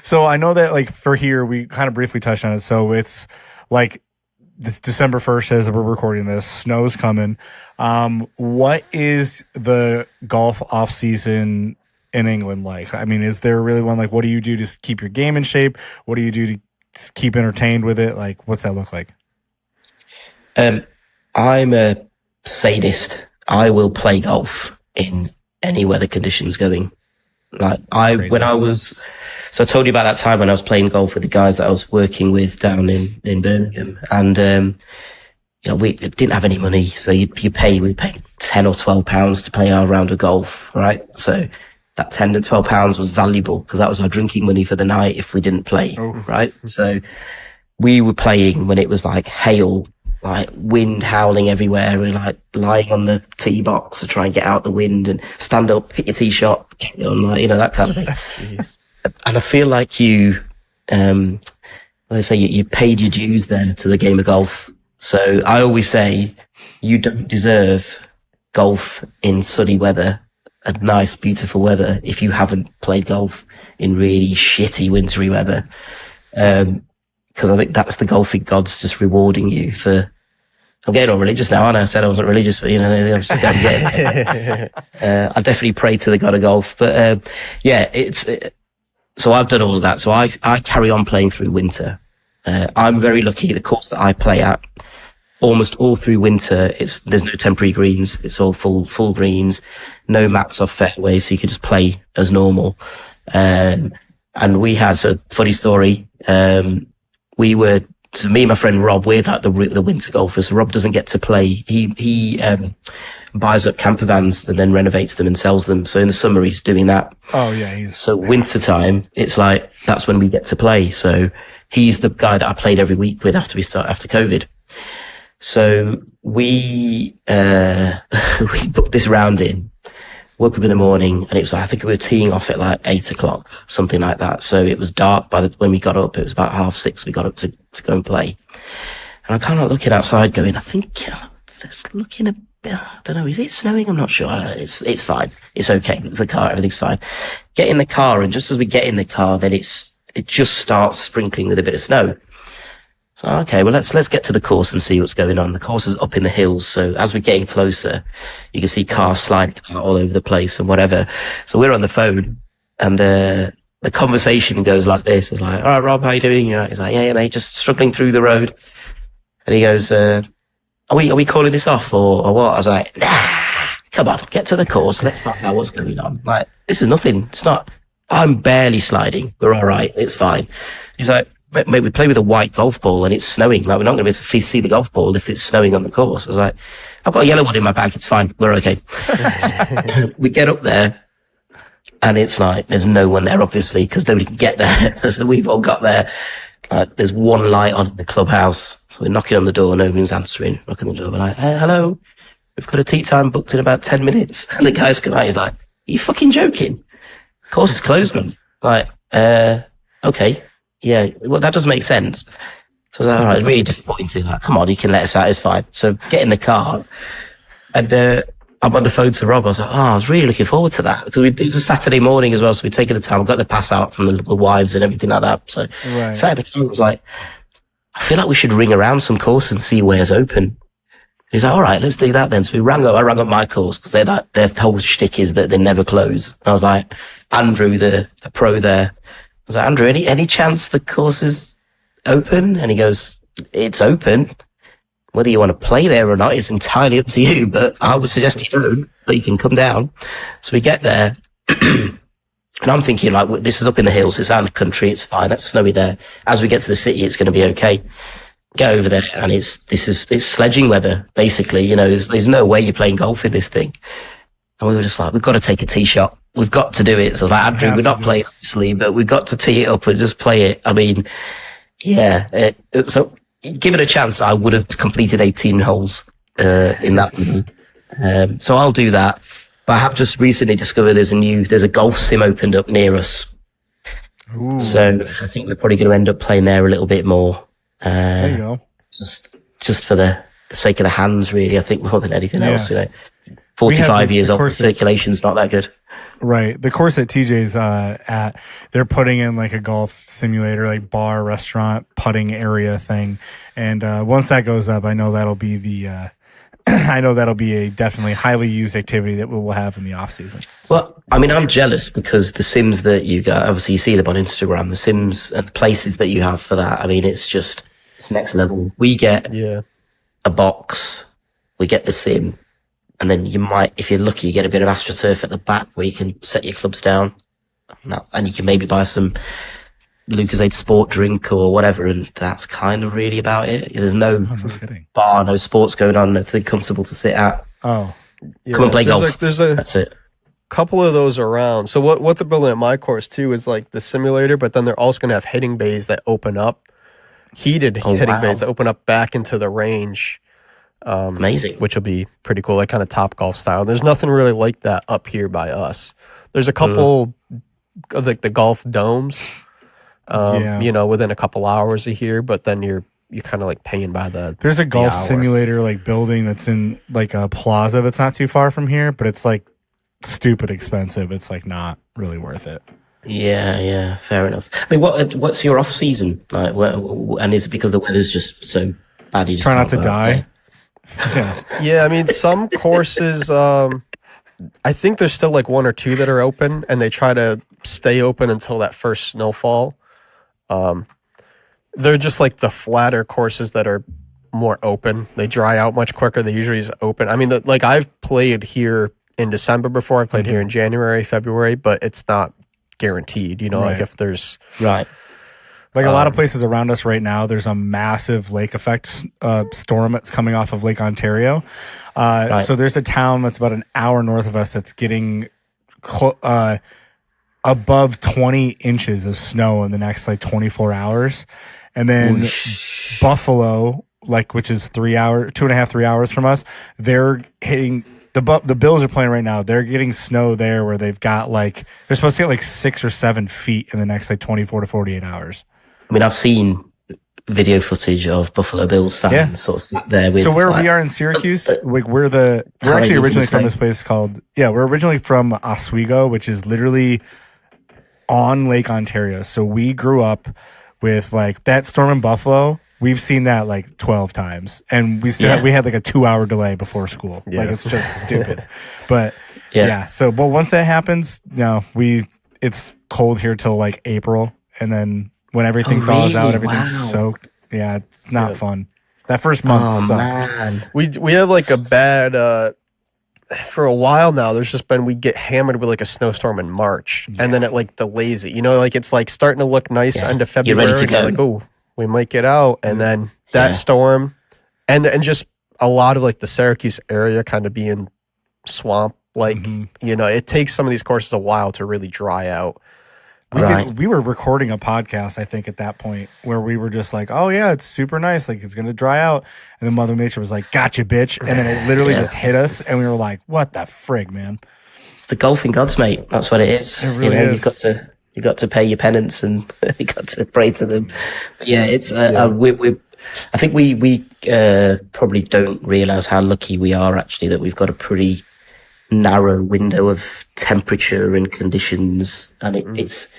So I know that like for here, we kind of briefly touched on it. So it's like this December 1st as we're recording this, snow's coming. What is the golf off season in England like? I mean, is there really one? Like, what do you do to keep your game in shape? What do you do to keep entertained with it? Like, what's that look like? I'm a sadist. I will play golf in any weather conditions going. Like I told you about that time when I was playing golf with the guys that I was working with down in Birmingham, and we didn't have any money, so we paid £10 or £12 to play our round of golf, right? So that £10 to £12 was valuable because that was our drinking money for the night if we didn't play, right? So we were playing when it was like hail, like wind howling everywhere, and like lying on the tee box to try and get out the wind and stand up, hit your tee shot, get on, like, that kind of thing. And I feel like you paid your dues there to the game of golf. So I always say you don't deserve golf in sunny weather, a nice, beautiful weather, if you haven't played golf in really shitty, wintry weather. Because I think that's the golfing gods just rewarding you for. I'm getting all religious now, and I said I wasn't religious, but I'm just getting. I definitely pray to the god of golf, but so I've done all of that. So I carry on playing through winter. I'm very lucky. The course that I play at, almost all through winter, there's no temporary greens. It's all full greens, no mats off fairways, so you can just play as normal. And we had a funny story. So me and my friend Rob, we're like the winter golfers. So Rob doesn't get to play. He buys up camper vans and then renovates them and sells them. So in the summer he's doing that. Oh yeah. So winter time, it's like, that's when we get to play. So he's the guy that I played every week with after COVID. So we booked this round in, woke up in the morning, and it was like, I think we were teeing off at like 8:00, something like that. So it was dark when we got up. It was about 6:30. We got up to go and play. And I'm kind of looking outside going, I think it's looking a bit, I don't know, is it snowing? I'm not sure. It's fine. It's okay. It's the car. Everything's fine. Get in the car, and just as we get in the car, then it just starts sprinkling with a bit of snow. So, okay, well, let's get to the course and see what's going on. The course is up in the hills, so as we're getting closer, you can see cars sliding all over the place and whatever. So we're on the phone, and the conversation goes like this. It's like, all right, Rob, how you doing? He's like, yeah, mate, just struggling through the road. And he goes, are we calling this off or what? I was like, nah, come on, get to the course. Let's find out what's going on. Like, this is nothing. It's not, I'm barely sliding. We're all right. It's fine. He's like, mate, we play with a white golf ball and it's snowing. Like, we're not going to be able to see the golf ball if it's snowing on the course. I was like, I've got a yellow one in my bag. It's fine. We're okay. So we get up there and it's like, there's no one there, obviously, because nobody can get there. So we've all got there. There's one light on in the clubhouse. So we're knocking on the door. No one's answering. Knocking on the door. We're like, hey, hello. We've got a tea time booked in about 10 minutes. And the guy's come out. He's like, are you fucking joking? Course is closed, man. Like, okay. Yeah, well, that doesn't make sense. So I was like, all right, really disappointed. Like, come on, you can let us out, it's fine. So get in the car, and I'm on the phone to Rob. I was like, I was really looking forward to that, because it was a Saturday morning as well, so we'd taken the time, got the pass out from the wives and everything like that. So sat in the car, I was like, I feel like we should ring around some course and see where's open. He's like, all right, let's do that then. So I rang up my course, because their whole shtick is that they never close. And I was like, Andrew, the pro there, I was like, Andrew, any chance the course is open? And he goes, it's open. Whether you want to play there or not is entirely up to you, but I would suggest you don't, but you can come down. So we get there, and I'm thinking, like, this is up in the hills, it's out in the country, it's fine, it's snowy there. As we get to the city, it's going to be okay. Get over there, and it's sledging weather, basically. There's no way you're playing golf in this thing. And we were just like, we've got to take a tee shot. We've got to do it. So I was like, Andrew, we're not playing, obviously, but we've got to tee it up and just play it. I mean, yeah. So give it a chance. I would have completed 18 holes in that. So I'll do that. But I have just recently discovered there's a golf sim opened up near us. Ooh. So I think we're probably going to end up playing there a little bit more. There you go. Just for the sake of the hands, really. I think more than anything else, 45 years the old, course circulation's not that good. Right. The course that TJ's at, they're putting in like a golf simulator, like bar, restaurant, putting area thing. And once that goes up, I know that'll be a definitely highly used activity that we will have in the off season. So, well, I mean, I'm jealous because the sims that you got, obviously you see them on Instagram, the sims and the places that you have for that. I mean, it's next level. We get a box, we get the sim, and then you might, if you're lucky, you get a bit of AstroTurf at the back where you can set your clubs down, and you can maybe buy some Lucozade sport drink or whatever, and that's kind of really about it. There's no bar, no sports going on, nothing comfortable to sit at. Oh, come and play golf. That's it. Couple of those around. So what they're building at my course too is like the simulator, but then they're also going to have hitting bays that open up, heated hitting bays that open up back into the range. Amazing. Which will be pretty cool, like kind of Top Golf style. There's nothing really like that up here by us. There's a couple of like the golf domes, within a couple hours of here, but then you're kind of like paying by There's a golf simulator like building that's in like a plaza that's not too far from here, but it's like stupid expensive. It's like not really worth it. Yeah, fair enough. I mean, what's your off season like? And is it because the weather's just so bad? You just try not to die. Yeah, I mean, some courses, I think there's still like one or two that are open, and they try to stay open until that first snowfall. They're just like the flatter courses that are more open. They dry out much quicker. They usually is open. I mean, like I've played here in December before. I've played here in January, February, but it's not guaranteed. Like if there's Like a lot of places around us right now, there's a massive lake effect storm that's coming off of Lake Ontario. So there's a town that's about an hour north of us that's getting above 20 inches of snow in the next like 24 hours. And then Buffalo, which is 2.5, 3 hours from us, they're hitting the Bills are playing right now. They're getting snow there where they've got they're supposed to get 6 or 7 feet in the next 24 to 48 hours. I mean, I've seen video footage of Buffalo Bills fans sort of there with. So where we are in Syracuse, we're actually originally from this place called we're originally from Oswego, which is literally on Lake Ontario. So we grew up with that storm in Buffalo. We've seen that 12 times, and we had a 2-hour delay before school. It's just stupid. But but once that happens, it's cold here till April, and then when everything thaws out, everything's soaked. Yeah, it's not fun. That first month sucks. Man. We have a bad for a while now. There's just been we get hammered with a snowstorm in March, and then it delays it. It's starting to look nice end of February. You're ready to go. We might get out, and then that storm, and just a lot of the Syracuse area kind of being swamp. It takes some of these courses a while to really dry out. We were recording a podcast, I think, at that point where we were just oh yeah, it's super nice, it's gonna dry out, and then Mother Nature was gotcha, bitch, and then it literally just hit us, and we were what the frig, man? It's the golfing gods, mate. That's what it is. It really is. You got to pay your penance and you got to pray to them. But yeah, it's I think we probably don't realize how lucky we are actually that we've got a pretty narrow window of temperature and conditions, and it's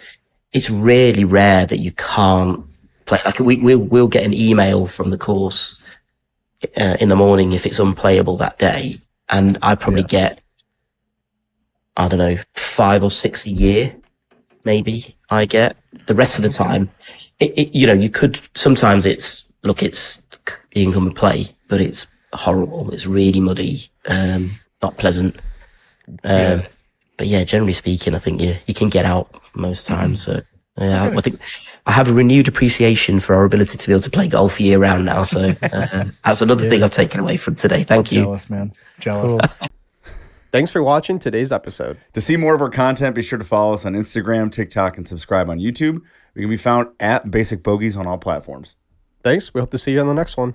really rare that you can't play. We'll get an email from the course in the morning if it's unplayable that day, and I probably get, I don't know, 5 or 6 a year. Maybe I get the rest of the time. You could sometimes you can come and play, but it's horrible. It's really muddy, not pleasant. But yeah, generally speaking, I think you can get out most times. So I think I have a renewed appreciation for our ability to be able to play golf year round now. So that's another thing I've taken away from today. Thank you. Jealous, man. Jealous. Cool. Thanks for watching today's episode. To see more of our content, be sure to follow us on Instagram, TikTok, and subscribe on YouTube. We can be found at Basic Bogeys on all platforms. Thanks. We hope to see you on the next one.